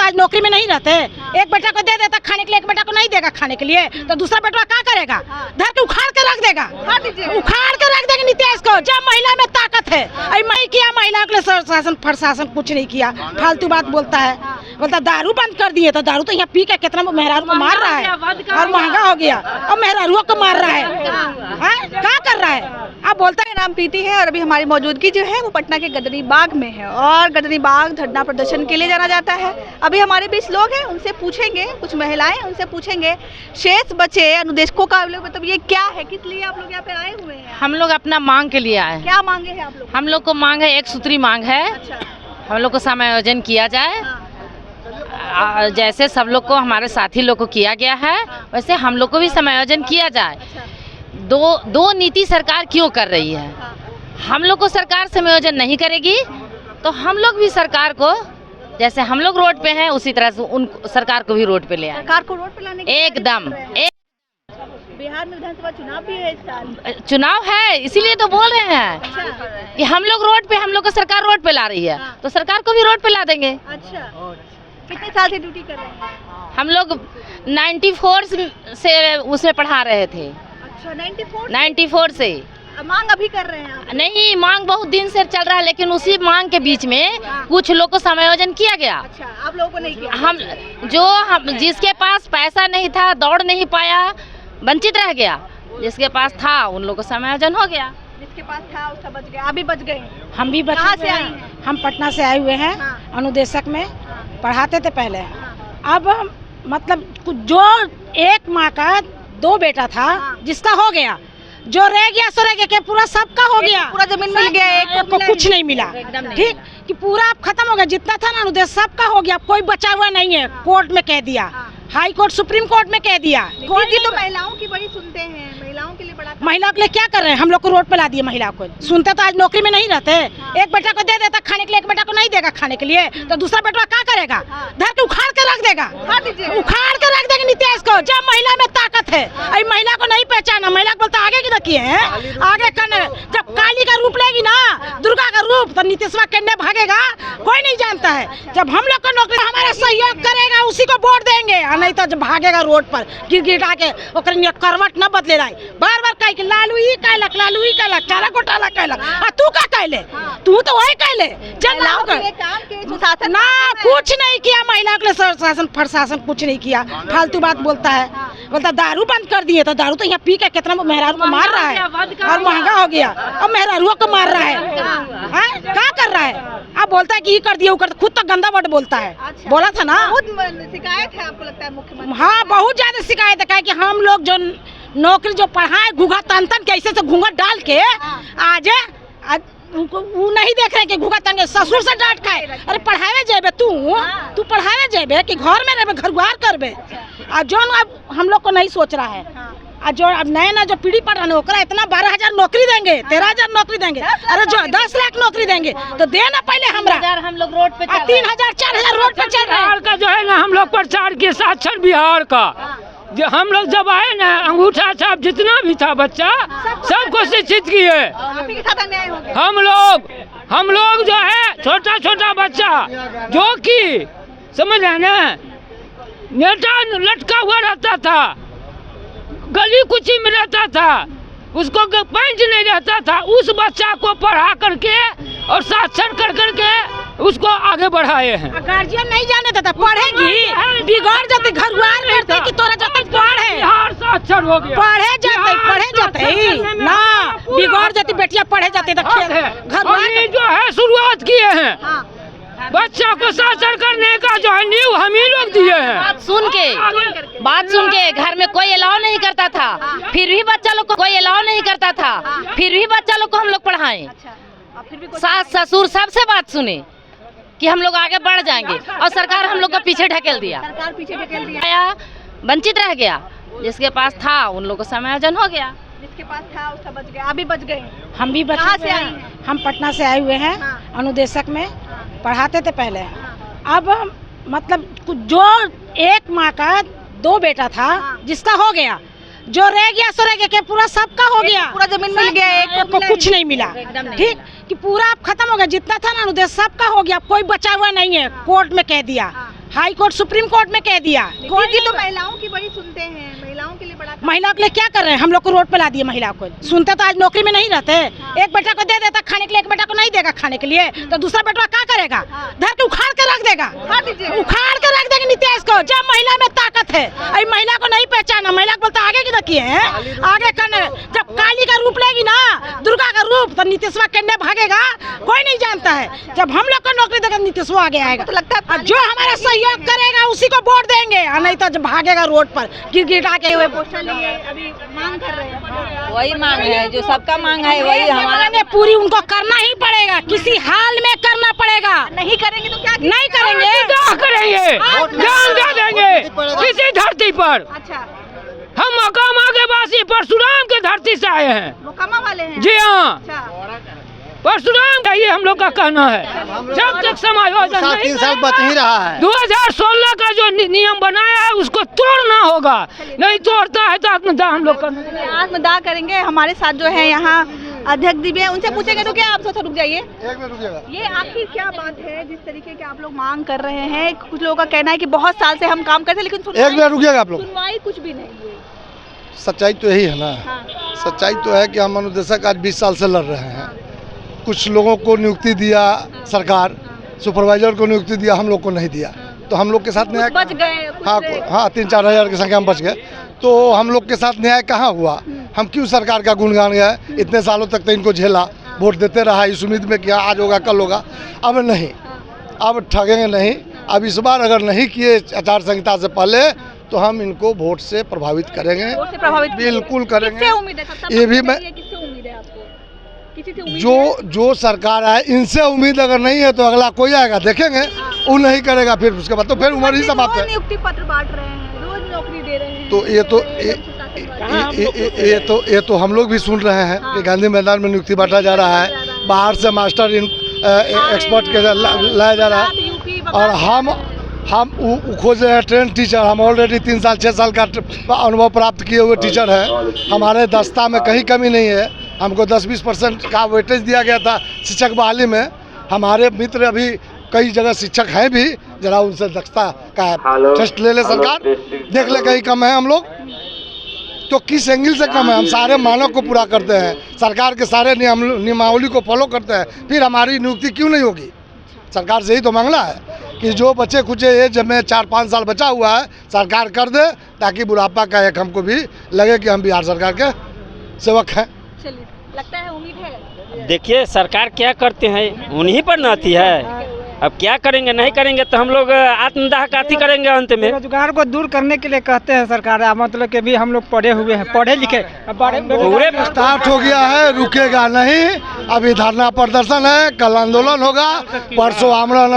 तो आज नौकरी में नहीं रहते। एक बेटा को दे देता खाने के लिए, एक बेटा को नहीं देगा खाने के लिए, तो दूसरा बेटा क्या करेगा? धर के उखाड़ के रख देगा, उखाड़ के रख देगा नीतीश को। जब महिला में ताकत है, अभी नहीं किया महिला के लिए शासन प्रशासन कुछ नहीं किया, फालतू बात बोलता है। बोलता दारू बंद कर दिए, तो दारू तो यहाँ पी के कितना मेहरारू को मार रहा है और महंगा हो गया, और मेहरारुओं को मार रहा है, क्या कर रहा है? आप बोलता है। नाम प्रीति है और अभी हमारी मौजूदगी जो है वो पटना के गदरी बाग में है और गदरी बाग धरना प्रदर्शन के लिए जाना जाता है। अभी हमारे बीच लोग हैं, उनसे पूछेंगे, कुछ महिलाएं उनसे पूछेंगे शेष बचे अनुदेशकों का मतलब ये क्या है, किस लिए आप लोग यहाँ पे आए हुए हैं? हम लोग अपना मांग के लिए आए हैं। क्या मांगे हैं आप लोग? हम लोग को मांग है, एक सूत्री मांग है। अच्छा। हम लोग को समायोजन किया जाए। हाँ। जैसे सब लोग को, हमारे साथी लोग को किया गया है, वैसे हम लोग को भी समायोजन किया जाए। अच्छा। दो नीति सरकार क्यों कर रही है? हाँ। हम लोग को सरकार समायोजन नहीं करेगी तो हम लोग भी सरकार को, जैसे हम लोग रोड पे हैं उसी तरह से उन सरकार को भी रोड पे ले आए। सरकार को रोड पे लाने की एकदम। बिहार में विधानसभा चुनाव भी है इस साल। चुनाव है, इसीलिए तो बोल रहे हैं कि हम लोग रोड पे, हम लोग को सरकार रोड पे ला रही है, तो सरकार को भी रोड पे ला देंगे। अच्छा, कितने साल से ड्यूटी कर रहे हैं? हम लोग 94 से उसमें पढ़ा रहे थे। अच्छा, 94 से। मांग अभी कर रहे हैं आप? नहीं, मांग बहुत दिन से चल रहा है, लेकिन उसी मांग के बीच में कुछ लोग को समायोजन किया गया। अच्छा, आप लोगों को नहीं किया? हम जिसके पास पैसा नहीं था, दौड़ नहीं पाया, वंचित रह गया। जिसके पास था उन लोगों को समायोजन हो गया। जिसके पास था उसका बच गया। अभी बच गए? हम भी बच कहाँ से आई हैं? हम पटना से आए हुए हैं। हाँ। अनुदेशक में पढ़ाते थे पहले। हाँ। अब मतलब जो एक माँ का 2 बेटा था, हाँ। जिसका हो गया, जो रह गया सो रह गया, पूरा सबका हो गया, पूरा जमीन मिल गया, एक को कुछ नहीं मिला। ठीक कि पूरा अब खत्म हो गया, जितना था ना अनुदेश सबका हो गया, कोई बचा हुआ नहीं है। कोर्ट में कह दिया, हाई कोर्ट सुप्रीम कोर्ट में कह दिया। कोई भी तो महिलाओं की बड़ी सुनते हैं, महिलाओं के लिए बड़ा। महिलाओं के लिए क्या कर रहे हैं? हम लोग को रोड पे ला दिए। महिला को सुनते तो आज नौकरी में नहीं रहते। एक बेटा को दे देता खाने के लिए, एक बेटा को नहीं देगा खाने के लिए, तो दूसरा बेटा क्या करेगा? धर के उखाड़ के रख देगा, उखाड़ के रख देगा नीतीश को। जब महिला में ताकत है, अभी महिला को नहीं पहचाना, महिला को बोलता आगे की रखिए हैं, आगे करने। जब काली का रूप लेगी ना, दुर्गा का रूप, तो नीतीशवा केन्ने भागेगा कोई नहीं जानता है। जब हम लोग को नौकरी हमारा सहयोग करेगा उसी को वोट देंगे, और नहीं तो जब भागेगा रोड पर गिर गिरा के, करवट न बदले रही, बार बार कह के लालू ही कहलक, लालू ही कहलक, चारा घोटाला कहलक। तू क्या कहले? तू तो वही कहले। ना कुछ नहीं किया महिला के लिए शासन प्रशासन कुछ नहीं किया, फालतू बात बोलता है। बोलता दारू बंद कर दिए, तो दारू तो यहाँ पी के कितना मेहरारू को मार रहा है और महंगा हो गया, और मेहरारुओं को मार रहा है। क्या कर रहा है? आप बोलता है कि ये कर दिया, वो कर, खुद तो गंदा वर्ड बोलता है। बोला था ना, बहुत शिकायत है आपको लगता है मुख्यमंत्री? हाँ, बहुत ज्यादा शिकायत है कि हम लोग जो नौकरी जो पढ़ाए, घूंघट तन कैसे से घूंघट डाल के आज वो नहीं देख रहे कि घूंघट तन के ससुर से डांट खाए। अरे पढ़ावे जेबे तू पढ़ावे जेबे कि घर में रहे, घर गुहार करबे। और जो अब हम लोग को नहीं सोच रहा है, और जो अब नया जो पीढ़ी पढ़ रहा है, इतना 12,000 नौकरी देंगे, 13,000 नौकरी देंगे, अरे जो 10 लाख नौकरी देंगे, तो देना पहले हमरा। हम लोग रोड पे 3,000 4,000 रोड पे चल रहा है। का जो है ना, हम लोग प्रचार किए साक्षर बिहार का। जो हम लोग जब आए ना, अंगूठा छाप जितना भी था बच्चा सबको शिक्षित किए। हम लोग जो है छोटा छोटा बच्चा जो कि समझ रहे ना, नेता लटका हुआ रहता था, गली कुची में रहता था, उसको पंच नहीं रहता था, उस बच्चा को पढ़ा करके और साक्षर कर करके उसको आगे बढ़ाए हैं। गार्जियन नहीं जाने देता, पढ़ेगी बिगड़ जाते, घर गुहार करते कि तोरा जब तक पढ़े, बिहार साक्षर हो गया, पढ़े जाते ना, बिगड़ जाती बेटियां पढ़े जाते तो घर गुहार जो है शुरुआत किए हैं। बच्चा को साक्षर करने का जो है नींव हम ही लोग दिए हैं। बात सुन के घर में कोई अलाउ नहीं करता था, फिर भी बच्चा लोग को कोई अलाउ नहीं करता था, फिर भी बच्चा लोग को हम लोग पढ़ाएं। सास ससुर सबसे बात सुने कि हम लोग आगे बढ़ जाएंगे, और सरकार हम लोग को पीछे ढकेल दिया, वंचित रह गया। जिसके पास था उन लोग को समायोजन हो गया। जिसके पास था उसका बच गया। अभी बच गए? हम भी कहाँ से आई हैं? हम पटना से आए हुए हैं। अनुदेशक में पढ़ाते थे पहले। अब मतलब जो एक माँ का 2 बेटा था, जिसका हो गया, जो रह गया सो रह गया, पूरा सबका हो गया, पूरा जमीन मिल गया, एक को कुछ नहीं मिला। ठीक कि पूरा अब खत्म हो गया, जितना था ना अनुदेश सबका हो गया, कोई बचा हुआ नहीं है। कोर्ट में कह दिया, हाई कोर्ट सुप्रीम कोर्ट में कह दिया। कोई जी तो महिलाओं की बड़ी सुनते हैं, महिलाओं के लिए बड़ा महिलाओं के लिए क्या कर रहे हैं? हम लोग को रोड पे ला दिए महिलाओं को। सुनते तो आज नौकरी में नहीं रहते। एक बेटा को दे देता खाने के लिए, एक बेटा को नहीं देगा खाने के लिए, तो दूसरा बेटा क्या करेगा? धर के उखाड़ के रख देगा, उखाड़ के रख देगा नीतीश को। जब महिला में ताकत है, अभी महिला को नहीं पहचाना, महिला को बोलता आगे की किए हैं, आगे करने। जब काली का रूप लेगी ना, दुर्गा का रूप, तो नीतीशवा केन्ने भागेगा कोई नहीं जानता है। जब हम लोग को नौकरी देगा नीतीशवा आगे आएगा। तो लगता है जो हमारा सहयोग करेगा उसी को वोट देंगे, और नहीं तो जब भागेगा रोड पर गिर के हुए। पोस्टर लिए अभी मांग कर रहे हैं, वही मांग है जो सबका मांग है, वही हमारा मांग है। पूरी उनको करना ही पड़ेगा, किसी हाल में करना पड़ेगा। नहीं करेंगे तो क्या नहीं करेंगे, क्या करेंगे? जान दे देंगे इसी धरती पर। अच्छा, हम मकामा के वासी परशुराम के धरती से आए हैं। मोकामा वाले हैं? जी हाँ, अच्छा, परशुराम का ये हम लोग का कहना है। जब तक समायोजन नहीं 3 साल बच ही रहा है। 2016 का जो नियम बनाया है उसको तोड़ना होगा, नहीं तोड़ता है तो आत्मदाह हम लोग आत्मदाह करेंगे। हमारे साथ जो है यहाँ अध्यक्ष दिव्य है, उनसे पूछेंगे तो क्या आप थोड़ा रुक जाइए। एक मिनट रुकिएगा। ये आखिर क्या बात है जिस तरीके के आप लोग मांग कर रहे हैं? कुछ लोगों का कहना है कि बहुत साल से हम काम करते हैं, लेकिन एक मिनट रुकिएगा आप लोग। सुनवाई कुछ भी नहीं हुई। सच्चाई तो यही है ना। हाँ, सच्चाई तो है कि हम अनुदेशक आज 20 साल से लड़ रहे हैं। कुछ लोगों को नियुक्ति दिया सरकार, सुपरवाइजर को नियुक्ति दिया, हम लोग को नहीं दिया। तो हम लोग के साथ न्याय बच गए। हाँ 3-4 हज़ार की संख्या में बच गए। तो हम लोग के साथ न्याय कहाँ हुआ? हम क्यों सरकार का गुणगान गए? इतने सालों तक तो इनको झेला, वोट देते रहा इस उम्मीद में कि आज होगा कल होगा। अब नहीं, अब ठगेंगे नहीं। अब इस बार अगर नहीं किए आचार संहिता से पहले तो हम इनको वोट से प्रभावित करेंगे, वोट से प्रभावित बिल्कुल करेंगे। किससे उम्मीद है? सबसे ये भी मैं किससे उम्मीद है आपको? किसी से उम्मीद है? जो सरकार आए इनसे उम्मीद अगर नहीं है तो अगला कोई आएगा, देखेंगे। वो नहीं करेगा फिर उसके बाद तो फिर उम्र ही समाप्त है। नियुक्ति पत्र बांट रहे हैं, रोज नौकरी दे रहे हैं। तो ये तो हम लोग भी सुन रहे हैं कि गांधी मैदान में नियुक्ति बांटा जा रहा है, बाहर से मास्टर एक्सपर्ट के लाया जा रहा है। और हम खोज रहे हैं ट्रेन टीचर। हम ऑलरेडी 3 साल 6 साल का अनुभव प्राप्त किए हुए टीचर हैं। हमारे दस्ता में कहीं कमी नहीं है। हमको 10-20% का वेटेज दिया गया था शिक्षक बहाली में। हमारे मित्र अभी कई जगह शिक्षक हैं भी, जरा उनसे दक्षता का टेस्ट ले ले सरकार, देख ले कहीं कम है हम लोग। तो किस एंगल से कम है? हम सारे मानक को पूरा करते हैं, सरकार के सारे नियमावली को फॉलो करते हैं, फिर हमारी नियुक्ति क्यों नहीं होगी? सरकार से ही तो मांगना है कि जो बचे खुचे एज में 4-5 साल बचा हुआ है सरकार कर दे, ताकि बुढ़ापा का एक हमको भी लगे कि हम बिहार सरकार के सेवक हैं। चलिए, लगता है उम्मीद है। देखिए सरकार क्या करते हैं उन्हीं पर नाती है। अब क्या करेंगे, नहीं करेंगे तो हम लोग आत्मदाह का अति करेंगे अंत में। रोजगार को दूर करने के लिए कहते हैं सरकार, मतलब कि भी हम लोग पढ़े हुए हैं, पढ़े लिखे पूरे स्टार्ट हो गया है, रुकेगा नहीं। अभी धरना प्रदर्शन है, कल आंदोलन होगा, परसों आमरण